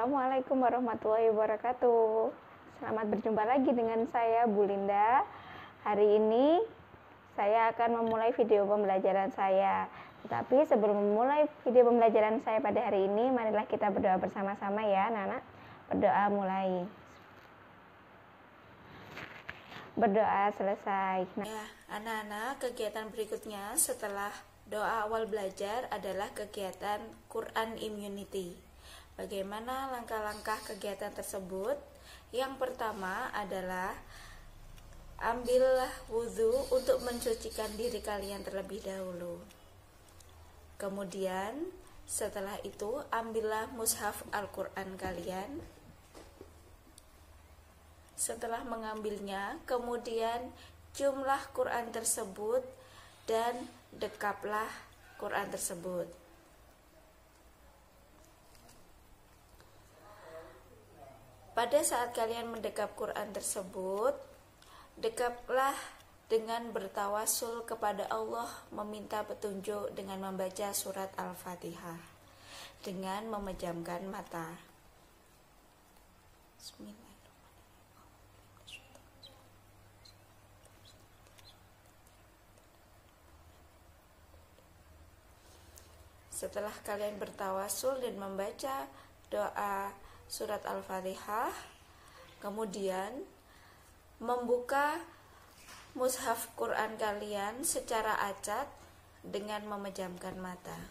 Assalamualaikum warahmatullahi wabarakatuh. Selamat berjumpa lagi dengan saya, Bu Linda. Hari ini saya akan memulai video pembelajaran saya. Tetapi sebelum memulai video pembelajaran saya pada hari ini, marilah kita berdoa bersama-sama ya, anak-anak. Berdoa mulai. Berdoa selesai. Ya, anak-anak, kegiatan berikutnya setelah doa awal belajar adalah kegiatan Quran Immunity. Bagaimana langkah-langkah kegiatan tersebut? Yang pertama adalah ambillah wudhu untuk mencucikan diri kalian terlebih dahulu. Kemudian setelah itu ambillah mushaf Al-Quran kalian. Setelah mengambilnya, kemudian ciumlah Quran tersebut dan dekaplah Quran tersebut. Pada saat kalian mendekap Quran tersebut, dekaplah dengan bertawasul kepada Allah, meminta petunjuk dengan membaca surat Al-Fatihah dengan memejamkan mata. Setelah kalian bertawasul dan membaca doa surat Al-Fatihah, kemudian membuka mushaf Quran kalian secara acak dengan memejamkan mata.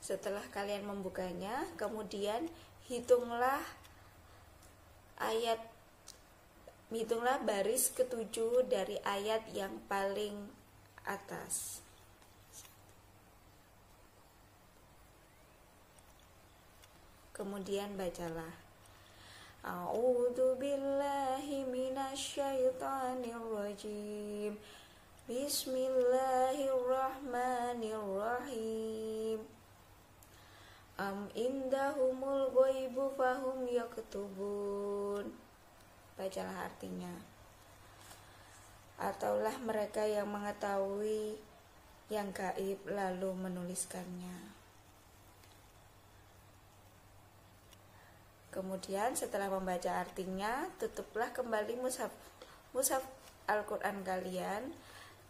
Setelah kalian membukanya, kemudian hitunglah baris ketujuh dari ayat yang paling atas. Kemudian bacalah A'udzu billahi minasyaitonir rajim. Bismillahirrahmanirrahim. Am indahumul ghaibu fahum yaktubun. Bacalah artinya. Ataulah mereka yang mengetahui yang gaib lalu menuliskannya. Kemudian setelah membaca artinya, tutuplah kembali mushaf Al-Quran kalian.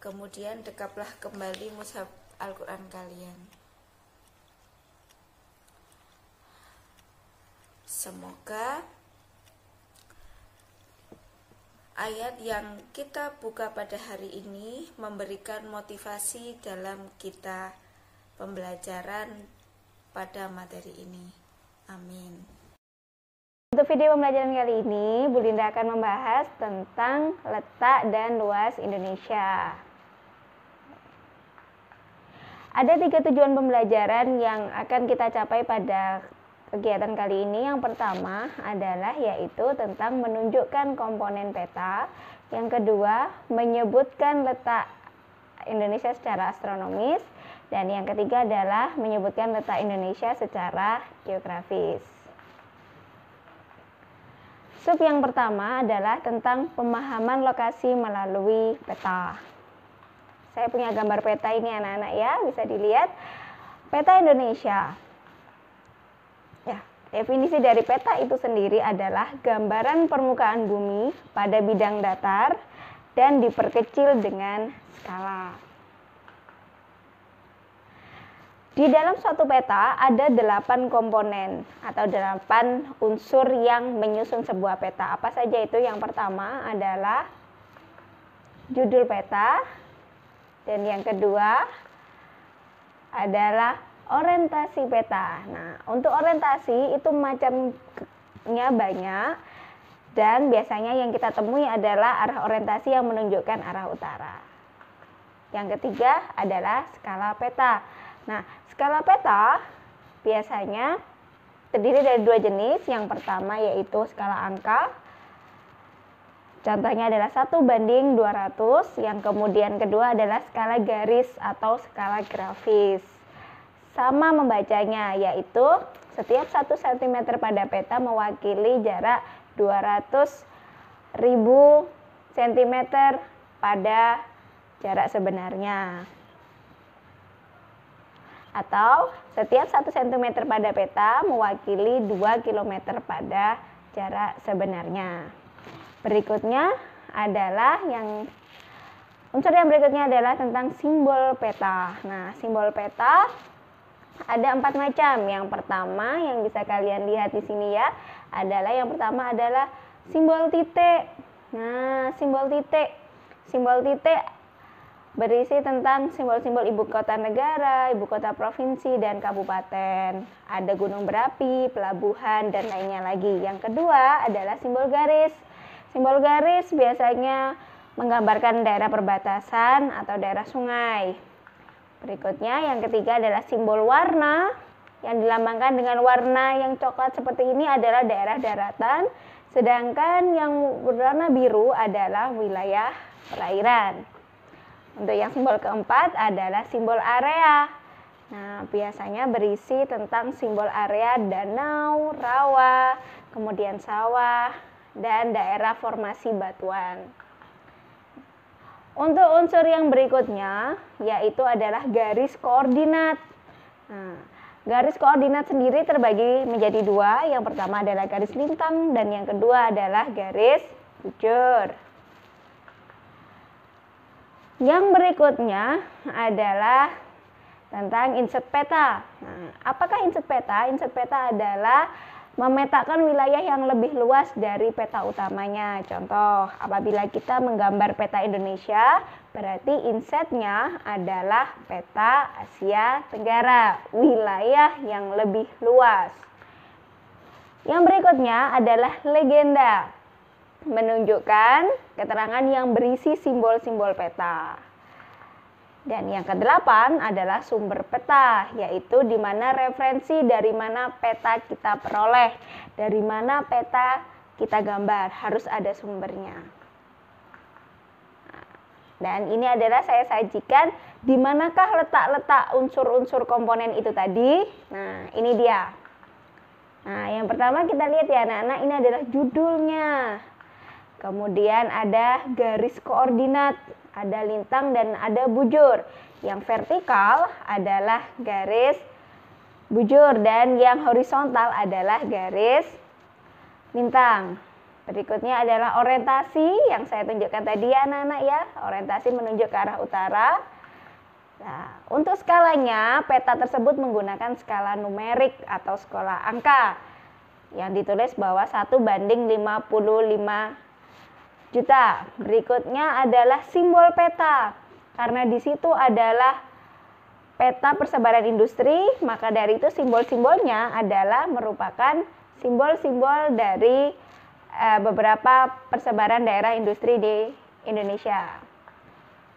Kemudian dekaplah kembali mushaf Al-Quran kalian. Semoga ayat yang kita buka pada hari ini memberikan motivasi dalam kita pembelajaran pada materi ini. Amin. Untuk video pembelajaran kali ini, Bu Linda akan membahas tentang letak dan luas Indonesia. Ada 3 tujuan pembelajaran yang akan kita capai pada kegiatan kali ini. Yang pertama adalah yaitu tentang menunjukkan komponen peta. Yang kedua, menyebutkan letak Indonesia secara astronomis. Dan yang ketiga adalah menyebutkan letak Indonesia secara geografis. Sub yang pertama adalah tentang pemahaman lokasi melalui peta. Saya punya gambar peta ini anak-anak ya, bisa dilihat. Peta Indonesia. Ya, definisi dari peta itu sendiri adalah gambaran permukaan bumi pada bidang datar dan diperkecil dengan skala. Di dalam suatu peta ada 8 komponen atau 8 unsur yang menyusun sebuah peta. Apa saja itu? Yang pertama adalah judul peta, dan yang kedua adalah orientasi peta. Nah, untuk orientasi itu macamnya banyak, dan biasanya yang kita temui adalah arah orientasi yang menunjukkan arah utara. Yang ketiga adalah skala peta. Nah, skala peta biasanya terdiri dari 2 jenis. Yang pertama yaitu skala angka. Contohnya adalah 1:200. Yang kemudian kedua adalah skala garis atau skala grafis. Sama membacanya, yaitu setiap 1 cm pada peta mewakili jarak 200.000 cm pada jarak sebenarnya. Atau setiap 1 cm pada peta mewakili 2 km pada jarak sebenarnya. Berikutnya adalah unsur yang berikutnya adalah tentang simbol peta. Nah, simbol peta ada 4 macam. Yang pertama yang bisa kalian lihat di sini ya, yang pertama adalah simbol titik. Nah, simbol titik berisi tentang simbol-simbol ibu kota negara, ibu kota provinsi, dan kabupaten. Ada gunung berapi, pelabuhan, dan lainnya lagi. Yang kedua adalah simbol garis. Simbol garis biasanya menggambarkan daerah perbatasan atau daerah sungai. Berikutnya yang ketiga adalah simbol warna, yang dilambangkan dengan warna yang coklat seperti ini adalah daerah daratan, sedangkan yang berwarna biru adalah wilayah perairan. Untuk yang simbol keempat adalah simbol area. Nah, biasanya berisi tentang simbol area danau, rawa, kemudian sawah, dan daerah formasi batuan. Untuk unsur yang berikutnya yaitu adalah garis koordinat. Nah, garis koordinat sendiri terbagi menjadi 2. Yang pertama adalah garis lintang dan yang kedua adalah garis bujur. Yang berikutnya adalah tentang inset peta. Nah, apakah inset peta? Inset peta adalah memetakan wilayah yang lebih luas dari peta utamanya. Contoh, apabila kita menggambar peta Indonesia, berarti insetnya adalah peta Asia Tenggara, wilayah yang lebih luas. Yang berikutnya adalah legenda, menunjukkan keterangan yang berisi simbol-simbol peta. Dan yang kedelapan adalah sumber peta, yaitu di mana referensi dari mana peta kita peroleh, dari mana peta kita gambar, harus ada sumbernya. Dan ini adalah saya sajikan di manakah letak-letak unsur-unsur komponen itu tadi. Nah, ini dia. Nah, yang pertama kita lihat ya anak-anak, ini adalah judulnya. Kemudian ada garis koordinat, ada lintang dan ada bujur. Yang vertikal adalah garis bujur dan yang horizontal adalah garis lintang. Berikutnya adalah orientasi yang saya tunjukkan tadi ya anak-anak ya. Orientasi menunjuk ke arah utara. Nah, untuk skalanya peta tersebut menggunakan skala numerik atau skala angka yang ditulis bahwa 1:55 juta. Berikutnya adalah simbol peta. Karena di situ adalah peta persebaran industri, maka dari itu simbol-simbolnya adalah merupakan simbol-simbol dari beberapa persebaran daerah industri di Indonesia.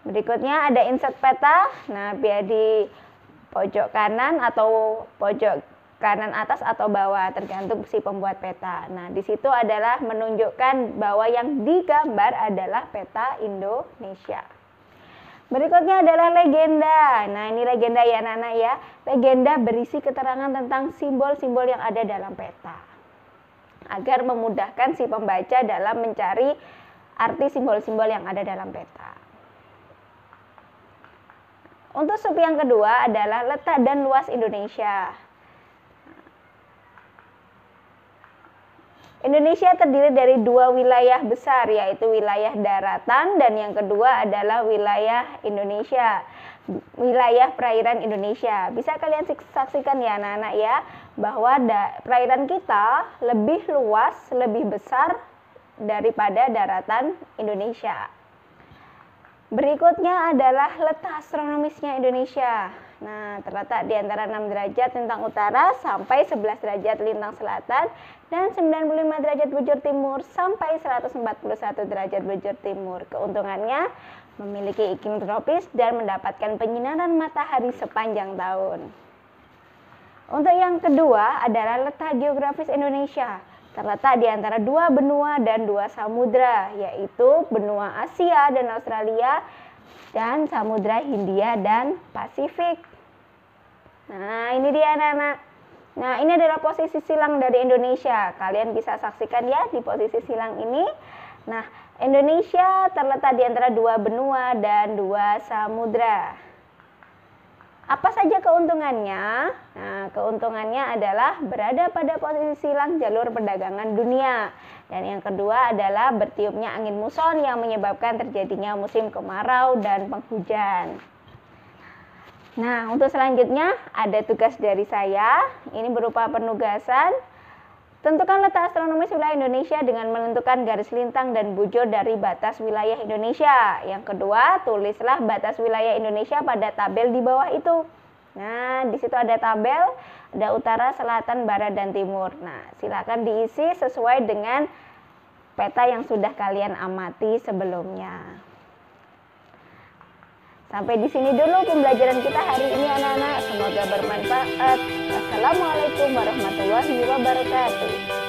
Berikutnya ada inset peta. Nah, biar di pojok kanan atau pojok kanan atas atau bawah tergantung si pembuat peta. Nah, di situ adalah menunjukkan bahwa yang digambar adalah peta Indonesia. Berikutnya adalah legenda. Nah, ini legenda ya anak-anak ya. Legenda berisi keterangan tentang simbol-simbol yang ada dalam peta, agar memudahkan si pembaca dalam mencari arti simbol-simbol yang ada dalam peta. Untuk sub yang kedua adalah letak dan luas Indonesia. Indonesia terdiri dari 2 wilayah besar, yaitu wilayah daratan dan yang kedua adalah wilayah Indonesia, wilayah perairan Indonesia. Bisa kalian saksikan ya anak-anak ya, bahwa perairan kita lebih luas, lebih besar daripada daratan Indonesia. Berikutnya adalah letak astronomisnya Indonesia. Nah, terletak di antara 6 derajat lintang utara sampai 11 derajat lintang selatan dan 95 derajat bujur timur sampai 141 derajat bujur timur. Keuntungannya memiliki iklim tropis dan mendapatkan penyinaran matahari sepanjang tahun. Untuk yang kedua adalah letak geografis Indonesia. Terletak di antara 2 benua dan 2 samudra, yaitu benua Asia dan Australia dan samudra Hindia dan Pasifik. Nah, ini dia anak-anak. Nah, ini adalah posisi silang dari Indonesia. Kalian bisa saksikan ya di posisi silang ini Nah, Indonesia terletak di antara dua benua dan dua samudra. Apa saja keuntungannya? Nah, keuntungannya adalah berada pada posisi silang jalur perdagangan dunia. Dan yang kedua adalah bertiupnya angin muson yang menyebabkan terjadinya musim kemarau dan penghujan. Nah, untuk selanjutnya ada tugas dari saya. Ini berupa penugasan. Tentukan letak astronomis wilayah Indonesia dengan menentukan garis lintang dan bujur dari batas wilayah Indonesia. Yang kedua, tulislah batas wilayah Indonesia pada tabel di bawah itu. Nah, di situ ada tabel, ada utara, selatan, barat, dan timur. Nah, silakan diisi sesuai dengan peta yang sudah kalian amati sebelumnya. Sampai di sini dulu pembelajaran kita hari ini anak-anak. Semoga bermanfaat. Wassalamualaikum warahmatullahi wabarakatuh.